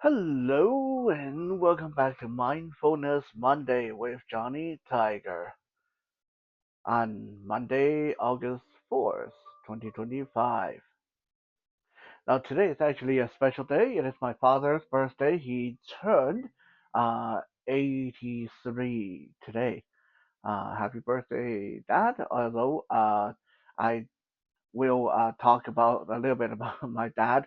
Hello and welcome back to Mindfulness Monday with Johnny Tiger on Monday, August 4th, 2025. Now, today is actually a special day. It is my father's birthday. He turned uh, 83 today. Happy birthday, Dad. Although I will talk about a little bit about my dad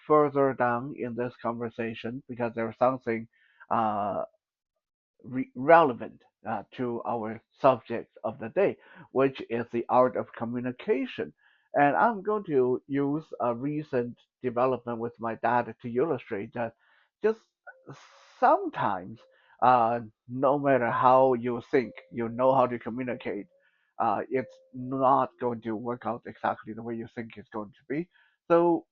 further down in this conversation because there's something uh, relevant to our subject of the day, which is the art of communication. And I'm going to use a recent development with my dad to illustrate that just sometimes, no matter how you think, you know how to communicate, it's not going to work out exactly the way you think it's going to be. So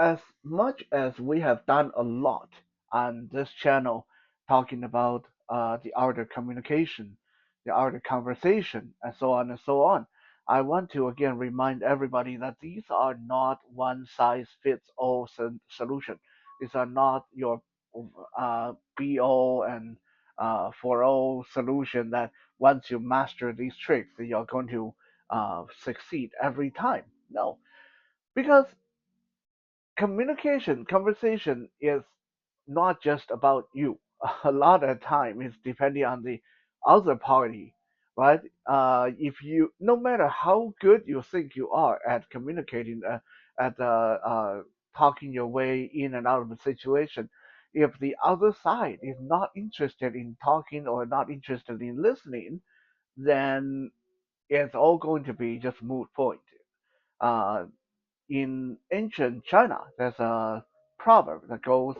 as much as we have done a lot on this channel talking about the art of communication, the art of conversation, and so on and so on, I want to again remind everybody that these are not one size fits all solution. These are not your be all and for all solution that once you master these tricks, you're going to succeed every time. No, because conversation is not just about you. A lot of time is depending on the other party, right? If you, no matter how good you think you are at communicating, at talking your way in and out of the situation, if the other side is not interested in talking or not interested in listening, then it's all going to be just moot point. Uh, in ancient China, there's a proverb that goes,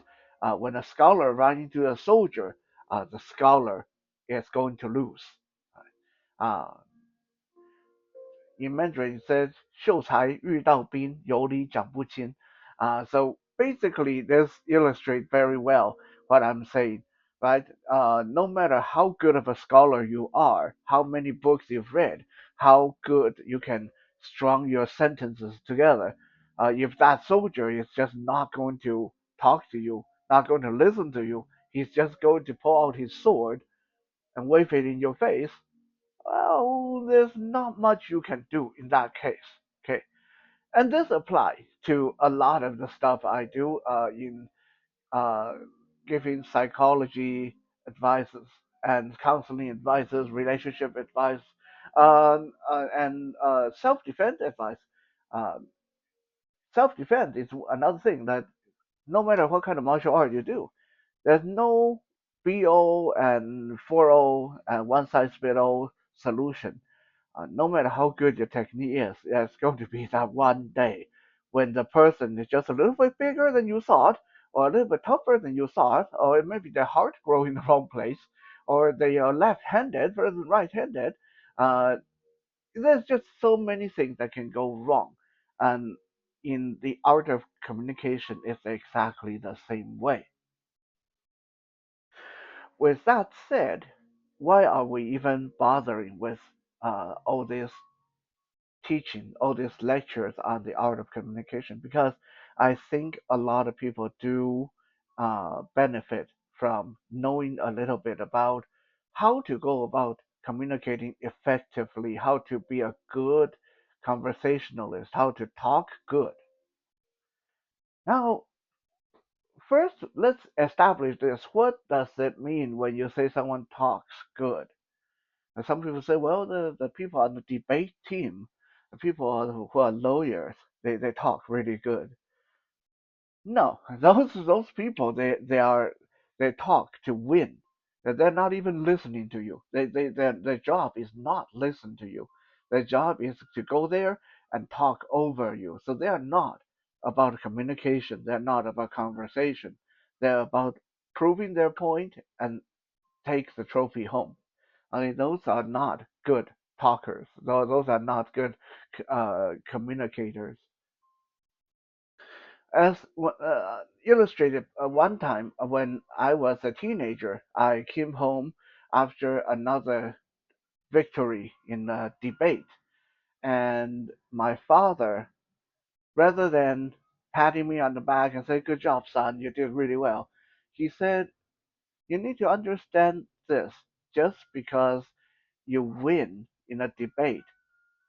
when a scholar runs into a soldier, the scholar is going to lose. Uh, in Mandarin, it says 秀才遇到兵，有理讲不清. So basically, this illustrates very well what I'm saying, right? No matter how good of a scholar you are, how many books you've read, how good you can strung your sentences together, if that soldier is just not going to talk to you, not going to listen to you, he's just going to pull out his sword and wave it in your face, well, there's not much you can do in that case. Okay, and this applies to a lot of the stuff I do in uh, giving psychology advices and counseling advices, relationship advice, and self-defense advice. Um, Self-defense is another thing that no matter what kind of martial art you do, there's no be-all and for-all and one-size-fits-all solution. No matter how good your technique is, there's going to be that one day when the person is just a little bit bigger than you thought, or a little bit tougher than you thought, or maybe their heart grow in the wrong place, or they are left-handed versus right-handed. Uh, there's just so many things that can go wrong, and in the art of communication, it's exactly the same way. With that said, why are we even bothering with all this teaching all these lectures on the art of communication? Because I think a lot of people do benefit from knowing a little bit about how to go about communicating effectively, how to be a good conversationalist, how to talk good. Now, first, let's establish this. What does it mean when you say someone talks good? And some people say, well, the people on the debate team, the people who are lawyers, they talk really good. No, those people they talk to win. They're not even listening to you. Their job is not listen to you. Their job is to go there and talk over you. So they are not about communication. They're not about conversation. They're about proving their point and take the trophy home. I mean, those are not good talkers. Those are not good communicators. As illustrated one time when I was a teenager, I came home after another victory in a debate, and my father, rather than patting me on the back and said, "Good job, son. You did really well." He said, "You need to understand this. Just because you win in a debate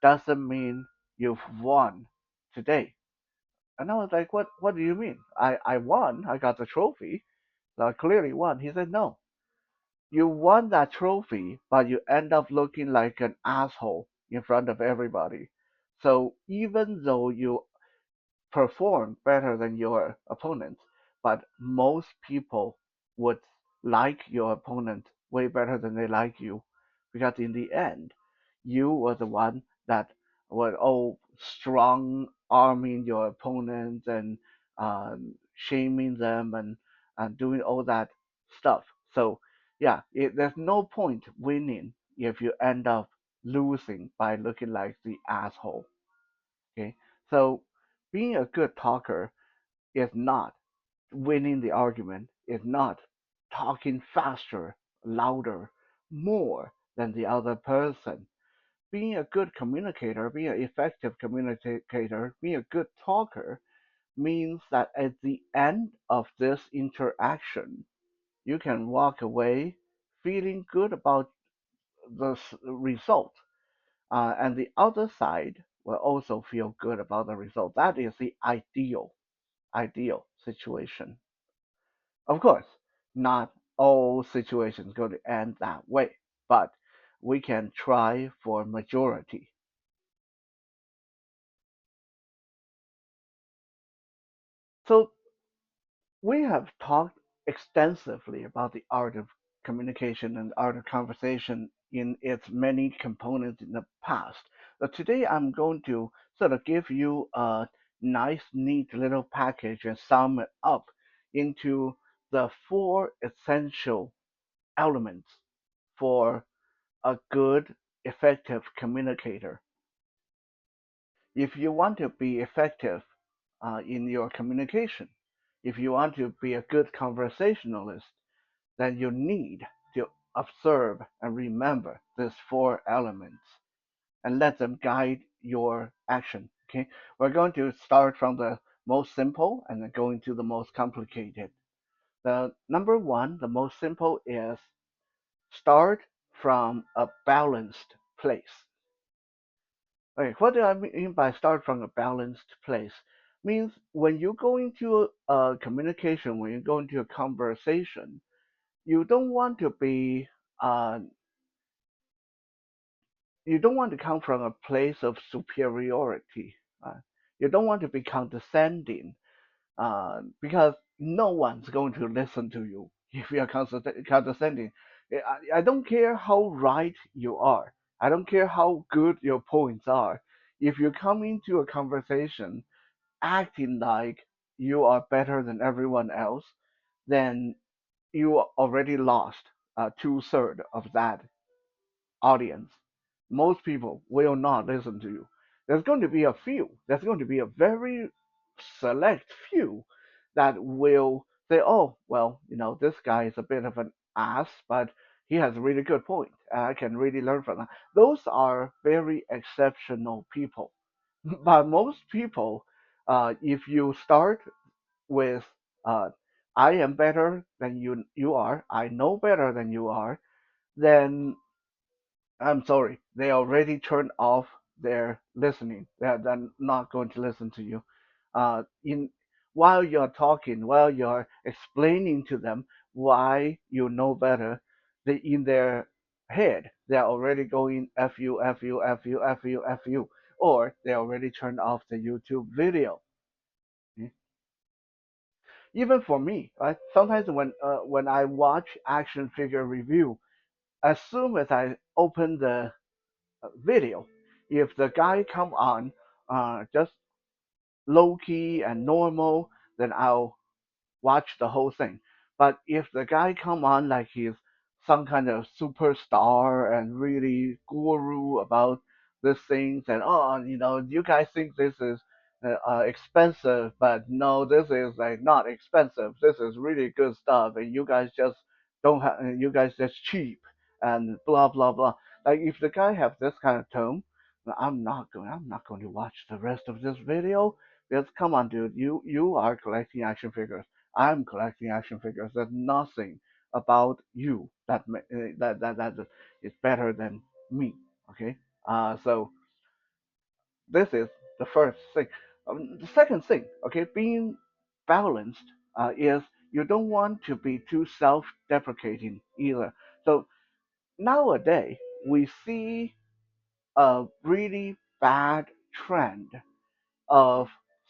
doesn't mean you've won today." And I was like, what do you mean? I won. I got the trophy. So I clearly won. He said, no. You won that trophy, but you end up looking like an asshole in front of everybody. So even though you perform better than your opponent, but most people would like your opponent way better than they like you, because in the end, you were the one that were all strong arming your opponent and shaming them and doing all that stuff. So yeah, there's no point winning if you end up losing by looking like the asshole. Okay, so being a good talker is not winning the argument, is not talking faster, louder, more than the other person. Being a good communicator, being an effective communicator, being a good talker means that at the end of this interaction, you can walk away feeling good about the result, and the other side will also feel good about the result. That is the ideal situation. Of course, not all situations go to end that way, but we can try for majority. So we have talked extensively about the art of communication and art of conversation in its many components in the past. But today I'm going to sort of give you a nice, neat little package and sum it up into the four essential elements for a good, effective communicator. If you want to be effective in your communication, if you want to be a good conversationalist, then you need to observe and remember these four elements and let them guide your action. Okay, we're going to start from the most simple and then going to the most complicated. The number one, the most simple is start from a balanced place. Okay, what do I mean by start from a balanced place? Means when you go into a communication, when you go into a conversation, you don't want to be uh, you don't want to come from a place of superiority. Uh, you don't want to be condescending because no one's going to listen to you if you're condescending. I don't care how right you are. I don't care how good your points are. If you come into a conversation acting like you are better than everyone else, then you already lost two-thirds of that audience. Most people will not listen to you. There's going to be a few. There's going to be a very select few that will say, "Oh, well, this guy is a bit of an ass, but he has a really good point. I can really learn from that." Those are very exceptional people. But most people, if you start with, uh, "I am better than you are. I know better than you are," then I'm sorry, they already turned off their listening. They're not going to listen to you. In While you're talking, while you're explaining to them why you know better, they in their head they're already going f you, f you, f you, f you, f you, or they already turned off the YouTube video. Hmm? Even for me, right? Sometimes when I watch action figure review, as soon as I open the video. If the guy come on just low key and normal, then I'll watch the whole thing. But if the guy come on like he's some kind of superstar and really guru about these things, and oh, you guys think this is expensive, but no, this is like not expensive. This is really good stuff, and you guys just don't have, you guys just cheap and blah blah blah. Like if the guy have this kind of tone, I'm not going to watch the rest of this video Because come on, dude, you are collecting action figures. I'm collecting action figures. There's nothing about you that is better than me. Okay. So this is the first thing. The second thing, okay, being balanced is you don't want to be too self-deprecating either. So nowadays we see a really bad trend of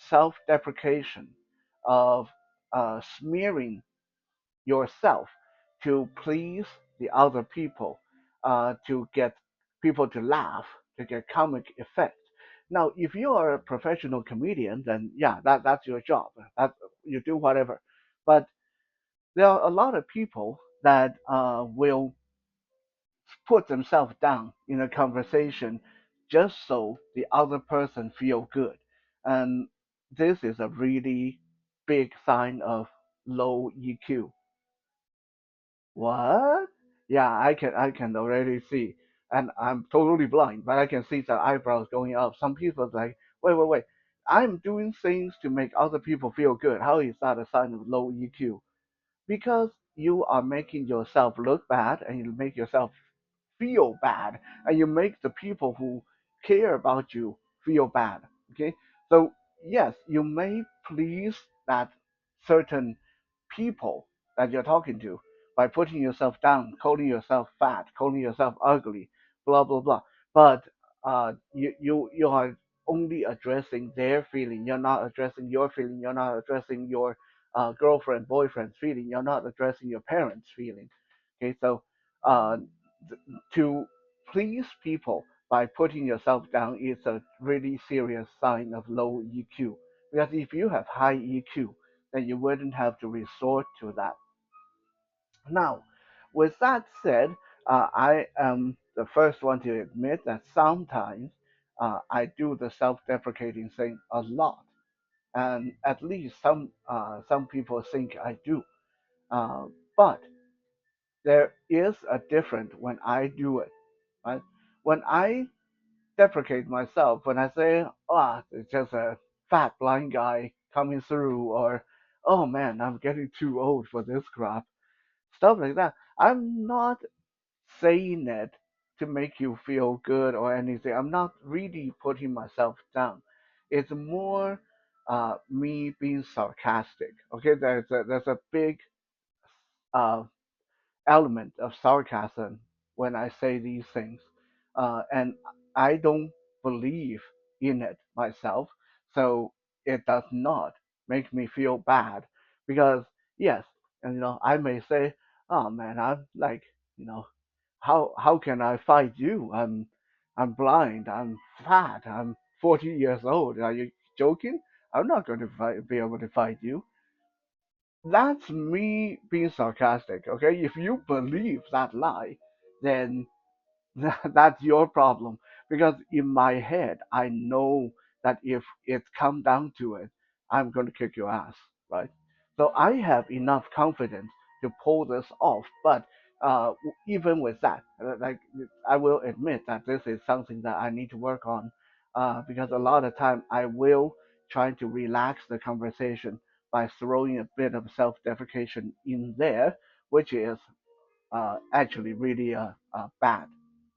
self-deprecation, of smearing yourself to please the other people, to get people to laugh, to get comic effect. Now, if you are a professional comedian, then yeah, that's your job. That you do whatever. But there are a lot of people that will put themselves down in a conversation just so the other person feel good, and this is a really big sign of low EQ. What? Yeah, I can already see, and I'm totally blind, but I can see the eyebrows going up. Some people like, wait. I'm doing things to make other people feel good. How is that a sign of low EQ? Because you are making yourself look bad and you make yourself feel bad and you make the people who care about you feel bad. Okay, so yes, you may please that certain people that you're talking to by putting yourself down, calling yourself fat, calling yourself ugly, blah blah blah. But you are only addressing their feeling. You're not addressing your feeling. You're not addressing your girlfriend, boyfriend's feeling. You're not addressing your parents' feeling. Okay, so uh, to please people by putting yourself down is a really serious sign of low EQ. Because if you have high EQ, then you wouldn't have to resort to that. Now, with that said, I am the first one to admit that sometimes I do the self-deprecating thing a lot, and at least some people think I do. But there is a difference when I do it. Right? When I deprecate myself, when I say, "Ah, oh, it's just a fat blind guy coming through," or "Oh man, I'm getting too old for this crap," stuff like that. I'm not saying it to make you feel good or anything. I'm not really putting myself down. It's more me being sarcastic. Okay, there's a big uh, element of sarcasm when I say these things, and I don't believe in it myself, so it does not make me feel bad because yes, and I may say, "Oh man, I'm like, you know, how can I fight you? I'm blind, I'm fat, I'm 40 years old. Are you joking? I'm not going to be able to fight you." That's me being sarcastic, okay? If you believe that lie, then that's your problem. Because in my head, I know that if it come down to it, I'm going to kick your ass, right? So I have enough confidence to pull this off. But even with that, like I will admit that this is something that I need to work on, because a lot of time I will try to relax the conversation by throwing a bit of self-deprecation in there, which is actually really a bad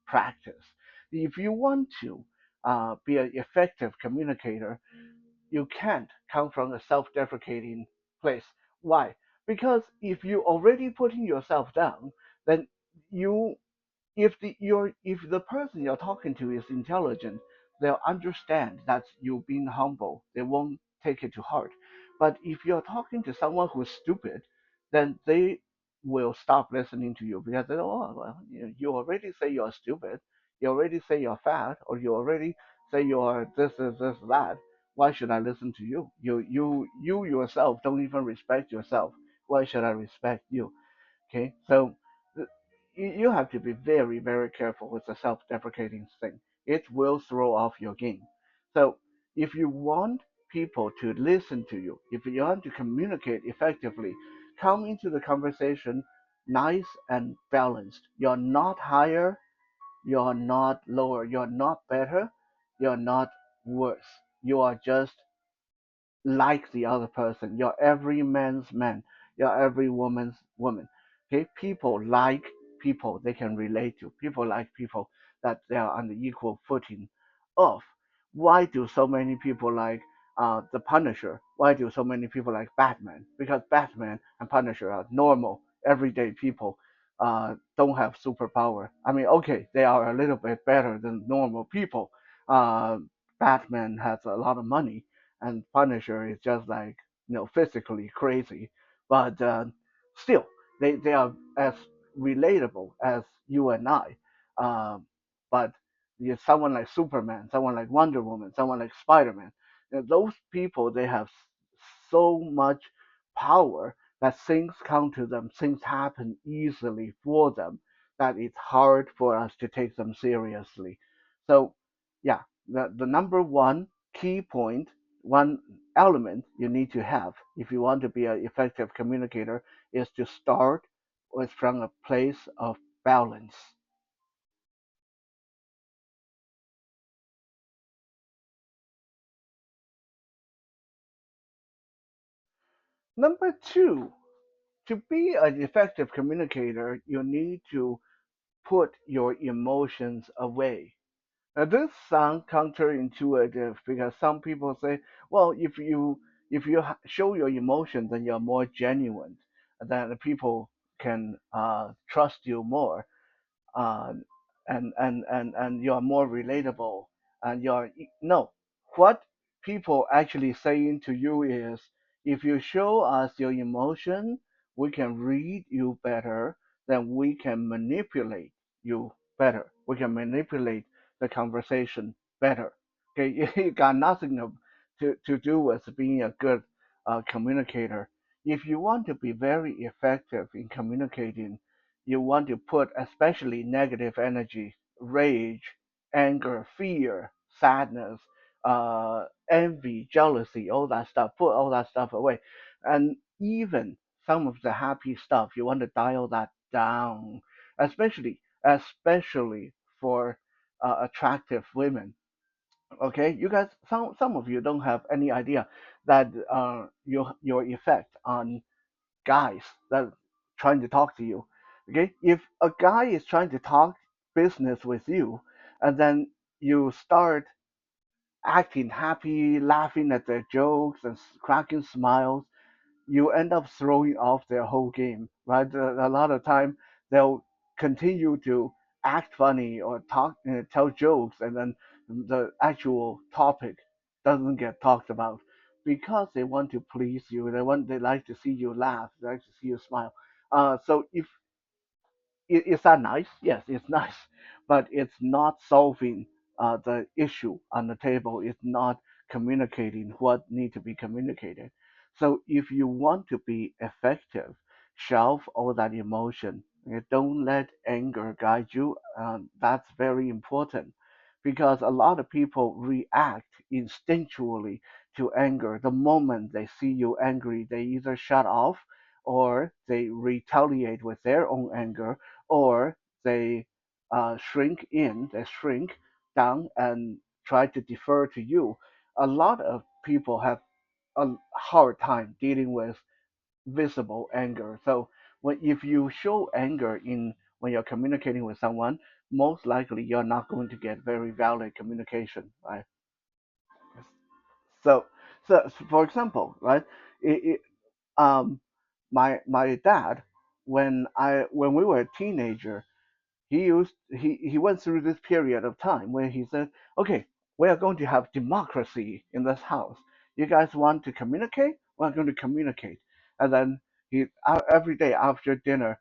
practice. If you want to be an effective communicator, you can't come from a self-deprecating place. Why? Because if you're already putting yourself down, then you if the person you're talking to is intelligent, they'll understand that you're being humble. They won't take it to heart. But if you're talking to someone who's stupid, then they will stop listening to you because they know, oh, well, you already say you're stupid, you already say you're fat, or you already say you're this that. Why should I listen to you? You yourself don't even respect yourself. Why should I respect you? Okay, so you have to be very, very careful with the self-deprecating thing. It will throw off your game. So if you want people to listen to you, if you want to communicate effectively, come into the conversation nice and balanced. You're not higher, you're not lower, you're not better, you're not worse. You are just like the other person. You're every man's man. You're every woman's woman. Okay, people like people they can relate to. People like people that they are on the equal footing of. Why do so many people like the Punisher? Why do so many people like Batman? Because Batman and Punisher are normal, everyday people. Don't have superpower. I mean, okay, they are a little bit better than normal people. Uh, Batman has a lot of money, and Punisher is just like physically crazy, but still they are as relatable as you and I. Um, but someone like Superman, someone like Wonder Woman, someone like Spider-Man, those people they have so much power that things come to them, things happen easily for them, that it's hard for us to take them seriously. So, yeah, the number one key point, one element you need to have if you want to be an effective communicator is to start with from a place of balance. Number two, to be an effective communicator, you need to put your emotions away. Now, this sounds counterintuitive because some people say, well, if you show your emotions, then you're more genuine, then people can trust you more, uh, and you're more relatable, and you're no. What people actually saying to you is, if you show us your emotion, we can read you better, then we can manipulate you better. We can manipulate the conversation better. Okay, it got nothing to do with being a good communicator. If you want to be very effective in communicating, you want to put especially negative energy, rage, anger, fear, sadness, envy, jealousy, all that stuff, put all that stuff away. And even some of the happy stuff, you want to dial that down, especially for attractive women. Okay, you guys, some of you don't have any idea that your effect on guys that trying to talk to you. Okay, if a guy is trying to talk business with you, and then you start acting happy, laughing at their jokes and cracking smiles, you end up throwing off their whole game, right? A lot of time they'll continue to act funny or talk, tell jokes, and then the actual topic doesn't get talked about because they want to please you. They like to see you laugh. They like to see you smile. So if is that nice? Yes, it's nice, but it's not solving the issue on the table. It's not communicating what needs to be communicated. So if you want to be effective, shelve all that emotion. Don't let anger guide you. That's very important because a lot of people react instinctually to anger. The moment they see you angry, they either shut off or they retaliate with their own anger, or they they shrink down and try to defer to you. A lot of people have a hard time dealing with visible anger. So if you show anger in when you're communicating with someone, most likely you're not going to get very valid communication, right? So, so for example, right, it, um, my dad, when we were a teenager, he went through this period of time where he said, okay, we are going to have democracy in this house. You guys want to communicate? We're going to communicate. And then every day after dinner,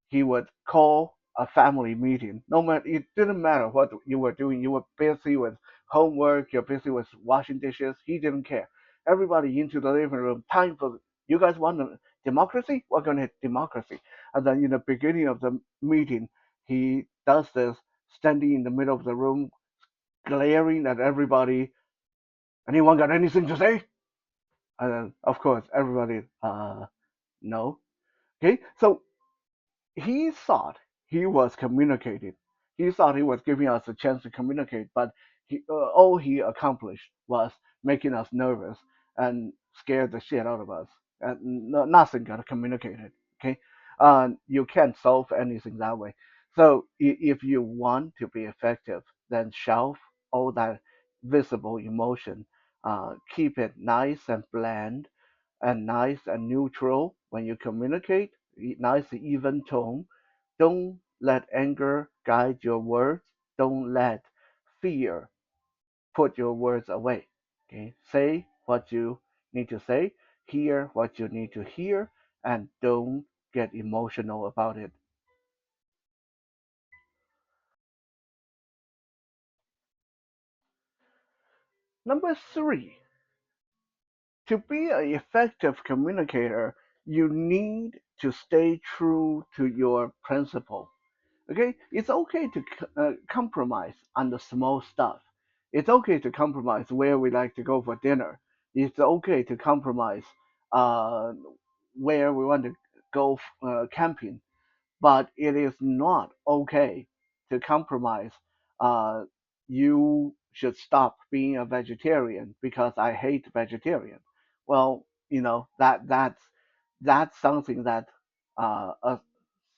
he would call a family meeting. No matter it didn't matter what you were doing. You were busy with homework. You're busy with washing dishes. He didn't care. Everybody into the living room. Time for you guys want democracy? We're going to have democracy. And then in the beginning of the meeting, he does this, standing in the middle of the room, glaring at everybody. Anyone got anything to say? And then, of course, everybody, no. Okay, so he thought he was communicating. He thought he was giving us a chance to communicate, but all he accomplished was making us nervous and scare the shit out of us. And nothing got communicated. Okay, you can't solve anything that way. So if you want to be effective, then shelve all that visible emotion. Keep it nice and bland, and nice and neutral when you communicate. Nice even tone. Don't let anger guide your words. Don't let fear put your words away. Okay, say what you need to say, hear what you need to hear, and don't get emotional about it. Number three, to be an effective communicator, you need to stay true to your principle. Okay, it's okay to compromise on the small stuff. It's okay to compromise where we like to go for dinner. It's okay to compromise uh, where we want to go camping, but it is not okay to compromise. Uh, you should stop being a vegetarian because I hate vegetarian. Well, that's something that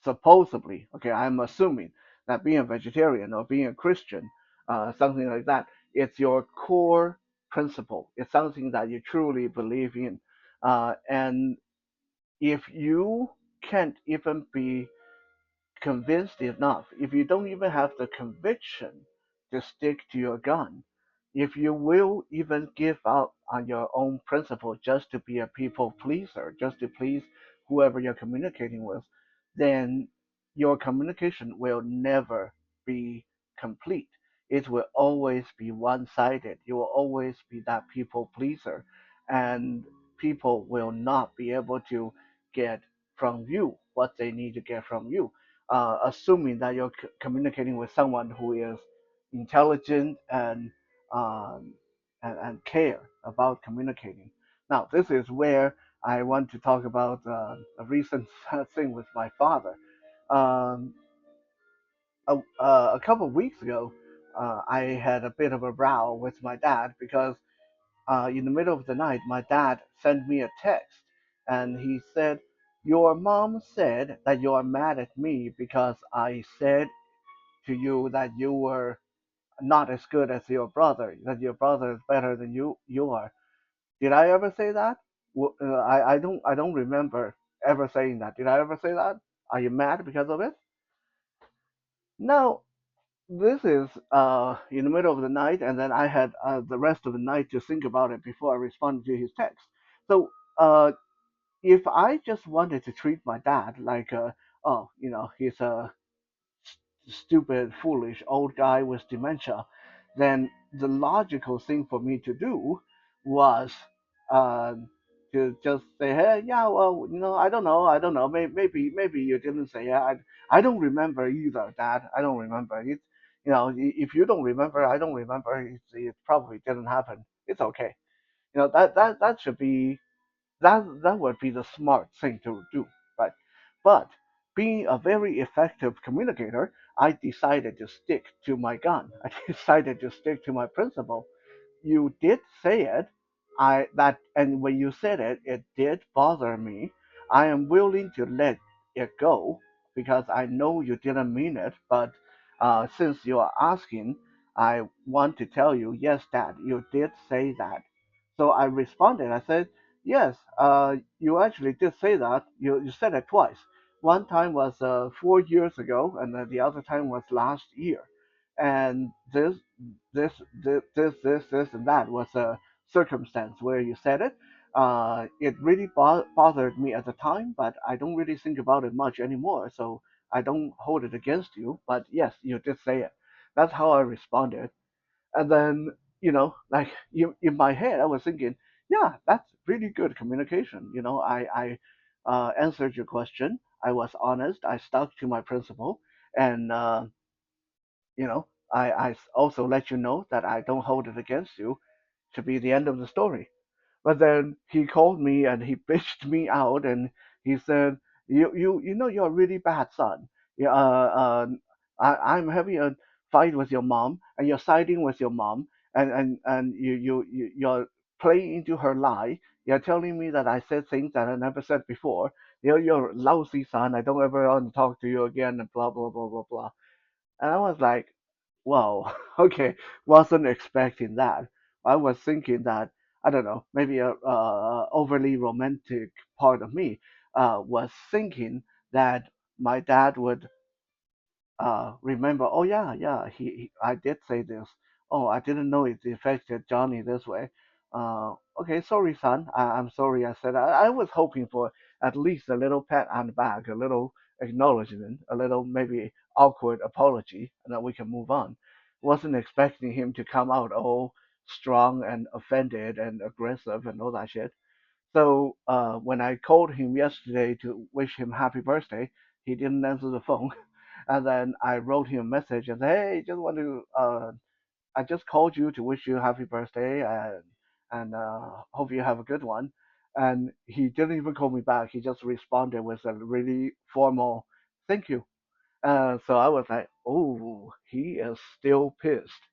supposedly, okay, I'm assuming that being a vegetarian or being a Christian, something like that, it's your core principle. It's something that you truly believe in, and if you can't even be convinced enough, if you don't even have the conviction to stick to your gun, if you will even give up on your own principle just to be a people pleaser, just to please whoever you're communicating with, then your communication will never be complete. It will always be one sided. You will always be that people pleaser, and people will not be able to get from you what they need to get from you, assuming that you're communicating with someone who is intelligent um, and care about communicating. Now, this is where I want to talk about a recent thing with my father. Um, a couple of weeks ago, I had a bit of a row with my dad because in the middle of the night, my dad sent me a text and he said, "Your mom said that you are mad at me because I said to you that you were not as good as your brother, that your brother is better than you are." Did I ever say that? I don't remember ever saying that. Did I ever say that? Are you mad because of it? No, this is in the middle of the night, and then I had the rest of the night to think about it before I responded to his text. So if I just wanted to treat my dad like, oh, he's a stupid, foolish old guy with dementia, then the logical thing for me to do was uh, to just say, hey, yeah, well, I don't know, maybe you didn't say it. I don't remember either, Dad. I don't remember it. If you don't remember, I don't remember. It probably didn't happen. It's okay. That should be that would be the smart thing to do, right? But being a very effective communicator, I decided to stick to my gun. I decided to stick to my principle. You did say it. And when you said it, it did bother me. I am willing to let it go because I know you didn't mean it. But since you are asking, I want to tell you, yes, Dad, you did say that. So I responded. I said, yes, you actually did say that. You said it twice. One time was 4 years ago, and then the other time was last year. And this, and that was a circumstance where you said it. It really bothered me at the time, but I don't really think about it much anymore. So I don't hold it against you. But yes, you did say it. That's how I responded. And then, like in my head, I was thinking, yeah, that's really good communication. I answered your question. I was honest. I stuck to my principle, and you know, I also let you know that I don't hold it against you. To be the end of the story. But then he called me and he bitched me out and he said, you're a really bad son. Yeah, I'm having a fight with your mom and you're siding with your mom and you're playing into her lie. You're telling me that I said things that I never said before. You're a lousy son. I don't ever want to talk to you again, and blah blah blah blah blah. And I was like, wow, okay, wasn't expecting that. I was thinking that, I don't know, maybe a overly romantic part of me was thinking that my dad would remember, oh yeah, yeah, I did say this. Oh, I didn't know it affected Johnny this way. Okay, sorry, son. I'm sorry. I said I was hoping for at least a little pat on the back, a little acknowledgement, a little maybe awkward apology, and then we can move on. Wasn't expecting him to come out all strong and offended and aggressive and all that shit. So when I called him yesterday to wish him happy birthday, he didn't answer the phone. And then I wrote him a message and said, "Hey, just want to, I just called you to wish you a happy birthday and hope you have a good one." And he didn't even call me back. He just responded with a really formal "thank you." So I was like, "Oh, he is still pissed."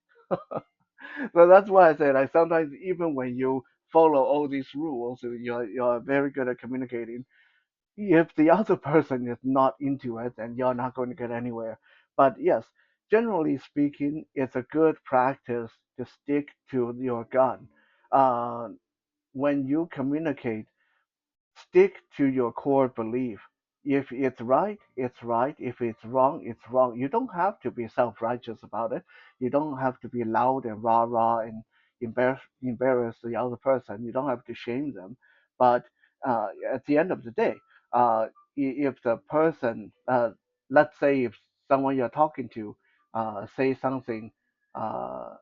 So that's why I said, I sometimes even when you follow all these rules, you're very good at communicating. If the other person is not into it, then you're not going to get anywhere. But yes, generally speaking, it's a good practice to stick to your gun. Uh, when you communicate, stick to your core belief. If it's right, it's right. If it's wrong, it's wrong. You don't have to be self-righteous about it. You don't have to be loud and rah-rah and embarrass the other person. You don't have to shame them. But at the end of the day, if the person, let's say if someone you're talking to say something uh,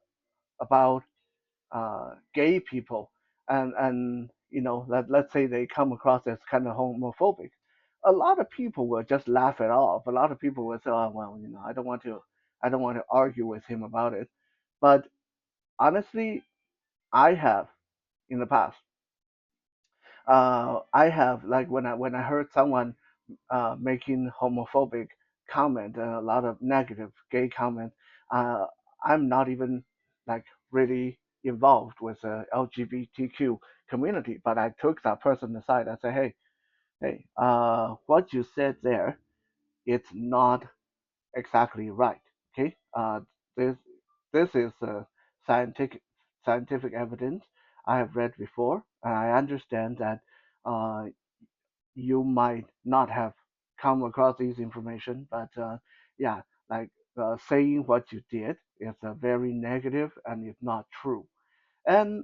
about gay people, and let's say they come across as kind of homophobic, a lot of people will just laugh it off. A lot of people will say, oh well, I don't want to argue with him about it. But honestly, I have in the past, I have, like, when I heard someone making homophobic comment and a lot of negative gay comments. Uh, I'm not even like really involved with the LGBTQ community, but I took that person aside. I said, hey, what you said there, it's not exactly right. Okay, this this is scientific evidence I have read before, and I understand that uh, you might not have come across this information, but yeah, like saying what you did is very negative and it's not true. And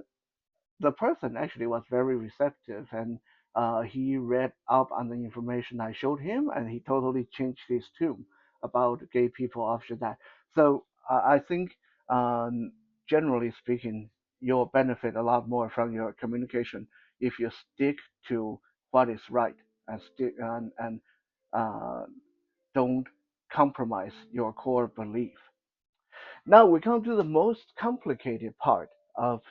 the person actually was very receptive, and he read up on the information I showed him, and he totally changed his tune about gay people after that. So I think, um, generally speaking, you'll benefit a lot more from your communication if you stick to what is right and stick and uh, don't compromise your core belief. Now we come to the most complicated part of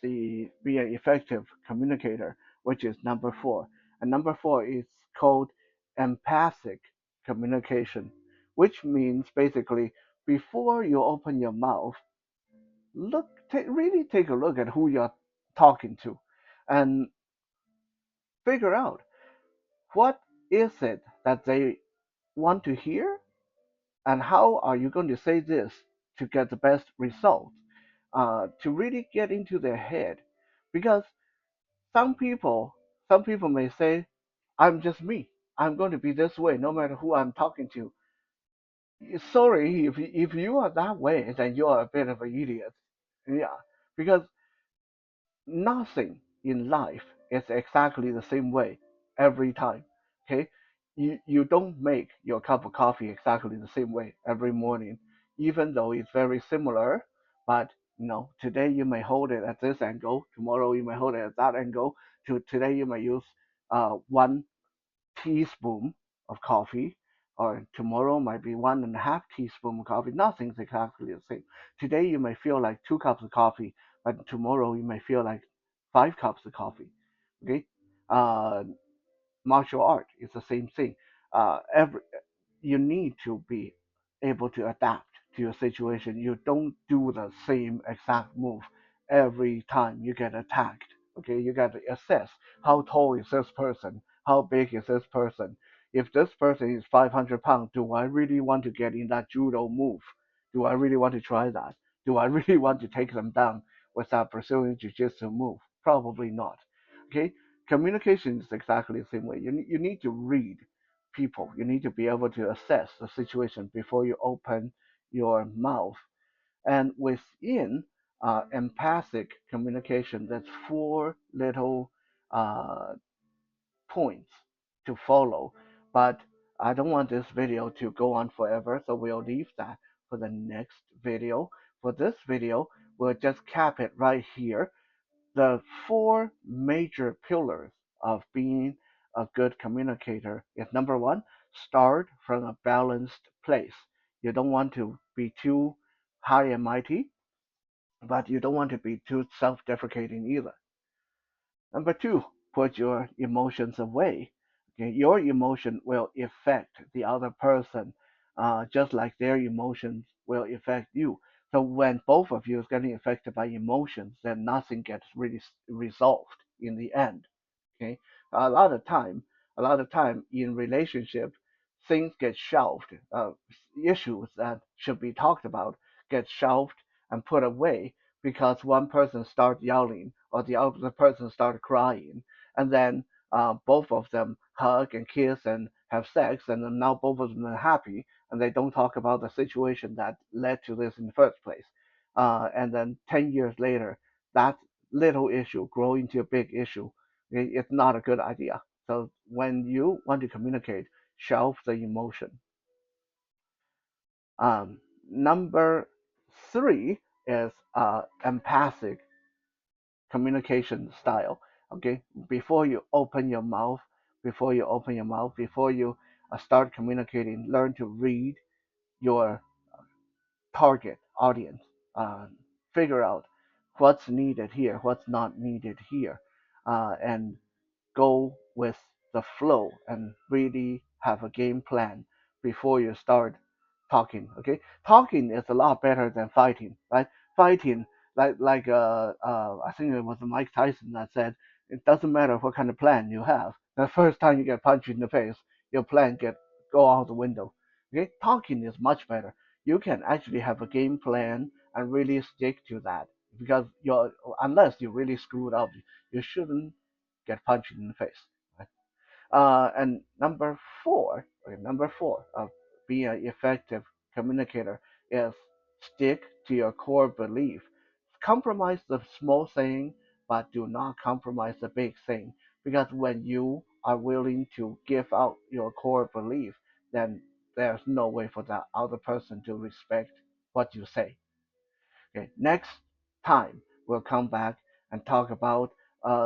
the be an effective communicator, which is number four. And number four is called empathic communication, which means basically before you open your mouth, really take a look at who you're talking to, and figure out what is it that they want to hear, and how are you going to say this to get the best result, to really get into their head. Because some people some people may say, I'm just me, I'm going to be this way no matter who I'm talking to. Sorry, if you are that way, then you are a bit of an idiot. Yeah, because nothing in life is exactly the same way every time. Okay, you don't make your cup of coffee exactly the same way every morning, even though it's very similar. But today you may hold it at this angle, tomorrow you may hold it at that angle. Today you may use 1 teaspoon of coffee, or tomorrow might be 1.5 teaspoon of coffee. Nothing's exactly the same. Today you may feel like 2 cups of coffee, but tomorrow you may feel like 5 cups of coffee. Okay, uh, martial art is the same thing. Every You need to be able to adapt to your situation. You don't do the same exact move every time you get attacked. Okay, you got to assess how tall is this person, how big is this person. If this person is 500 pounds, do I really want to get in that judo move? Do I really want to try that? Do I really want to take them down without pursuing jujitsu move? Probably not. Okay, communication is exactly the same way. You need to read people. You need to be able to assess the situation before you open your mouth. And within empathic communication, there's four little uh, points to follow. But I don't want this video to go on forever, so we'll leave that for the next video. For this video, we'll just cap it right here. The four major pillars of being a good communicator is number one, start from a balanced place. You don't want to be too high and mighty, but you don't want to be too self-deprecating either. Number two, put your emotions away. Okay, your emotion will affect the other person, just like their emotions will affect you. So when both of you is getting affected by emotions, then nothing gets really resolved in the end. Okay, a lot of time, a lot of time in relationship, things get shelved. Issues that should be talked about get shelved and put away because one person start yelling or the other person start crying, and then both of them hug and kiss and have sex, and then now both of them are happy, and they don't talk about the situation that led to this in the first place. And then 10 years later, that little issue grow into a big issue. It's not a good idea. So when you want to communicate, shelve the emotion. Um, Number three is empathic communication style. Okay, before you open your mouth, before you start communicating, learn to read your target audience. Figure out what's needed here, what's not needed here, and go with the flow and really have a game plan before you start talking. Okay, talking is a lot better than fighting, right? Fighting, I think it was Mike Tyson that said, it doesn't matter what kind of plan you have. The first time you get punched in the face, your plan get go out the window. Okay, talking is much better. You can actually have a game plan and really stick to that because you're unless you really screwed up, you shouldn't get punched in the face. Right? And number four of being an effective communicator is stick to your core belief. Compromise the small thing, but do not compromise the big thing. Because when you are willing to give out your core belief, then there's no way for that other person to respect what you say. Okay, next time we'll come back and talk about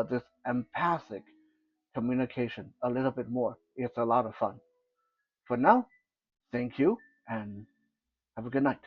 this empathic communication a little bit more. It's a lot of fun. For now, thank you and have a good night.